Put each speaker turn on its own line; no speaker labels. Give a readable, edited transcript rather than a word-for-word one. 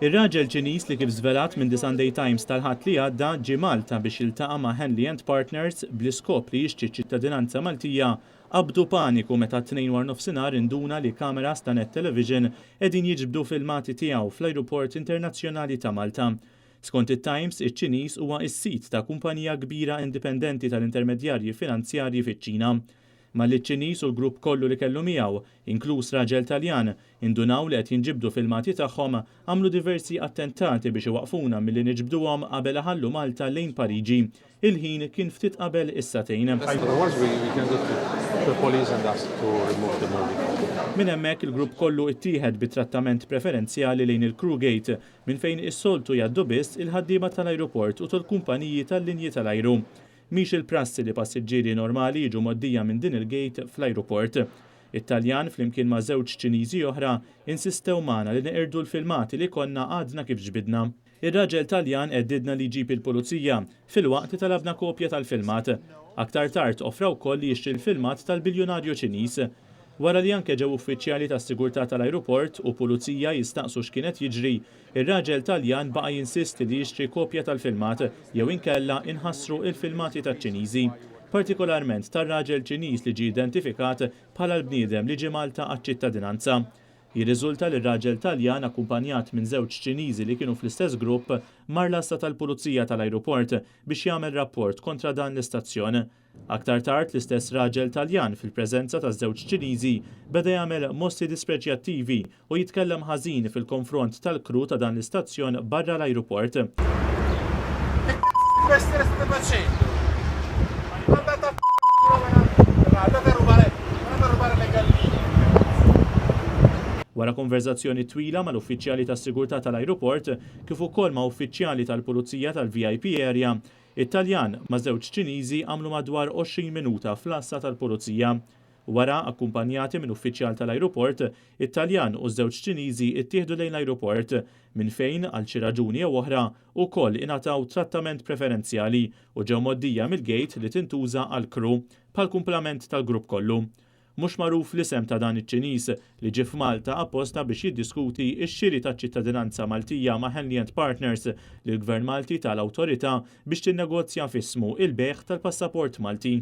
Ir-raġel Ċiniż li kif żvelat minn The Sunday Times tal-ħadd li għadda ġie Malta biex jiltaqa' ma' Henley & Partners bl-iskop li jixtri ċ-ċittadinanza Maltija qabdu paniku meta t-tnejn war nofsinhar induna li kameras ta' net television qegħdin jiġbdu filmati tiegħu fl-Ajruport Internazzjonali ta' Malta. Skont it-Times, Iċ-Ċiniż huwa s-sit ta' kumpanija kbira indipendenti tal-intermedjarji finanzjarji fiċ-Ċina. Ma l-Iċ-Ċiniż u l-grupp kollu li kellu miegħu, inkluż raġel Taljan, indunaw li qed jinġibdu filmati tagħhom għamlu diversi attentati biex iwaqfuna milli niġbduhom qabel ħallu Malta lejn Pariġi. Il-ħin kien ftit qabel is-satejn. Minn hemmhekk il-grupp kollu ttieħed bit-trattament preferenzjali lejn il-Crewgate minn fejn is-soltu jgħaddu biss il-ħaddiema tal-ajruport u tal-kumpaniji tal-linji tal-ajru. Mhix il-prassi li passiġġieri normali jiġu moddija minn din il-gate fl-ajruport. It-Taljan flimkien ma' żewġ Ċiniżi oħra insistew magħna li neqirdu l-filmati li konna għadna kif ġbidna. Ir-raġel Taljan għeddidna li jġib il-pulizija filwaqt li talabna kopja tal-filmat. Aktar tard offra wkoll li jixtri l-filmat tal-biljonarju Ċiniż. Wara li anke ġew uffiċjali tas-sigurtà tal-ajruport u pulizija jistaqsu x'kienet jiġri, ir-raġel Taljan baqa' jinsisti li jixtri kopja tal-filmat jew inkella inħassru l-filmati taċ-Ċiniżi, partikolarment tar-raġel Ċiniż li ġie identifikat bħala l-bniedem li ġie Malta għaċ-ċittadinanza. Jirriżulta li r-raġel Taljan akkumpanjat minn żewġ Ċiniżi li kienu fl-istess grupp mar l-asta tal-pulizija tal-ajruport biex jagħmel rapport kontra dan l-istazzjon. Aktar tard l-istess raġel Taljan fil-preżenza ta' żewġ Ċiniżi beda jagħmel mostri dispreċjattivi u jitkellem ħażin fil-konfront tal-kru ta' dan l-istazzjon barra l-ajruport. Wara konverzazzjoni twila mal-uffiċjali tas-sigurtà tal-ajruport kif ukoll ma' uffiċjali tal-pulizija tal-VIP area, it-Taljan ma' żewġ Ċiniżi għamlu madwar 20 minuta fl-asta tal-pulizija. Wara, akkumpanjati minn uffiċjal tal-ajruport, it-Taljan u żewġ Ċiniżi ttieħdu lejn l-ajruport minn fejn għal xi raġuni jew oħra wkoll ingħataw trattament preferenzjali u ġew moddija mill-gate li tintuża għall-kru bħal kumplament tal-grupp kollu. Mhux magħruf l-isem ta' dan iċ-Ċiniż li ġie f'Malta apposta biex jiddiskuti x-xiri taċ-ċittadinanza Maltija ma' Henley & Partners lill-Gvern Malti tal-awtorità biex tinnegozja f'ismu il-bejgħ tal-passaport Malti.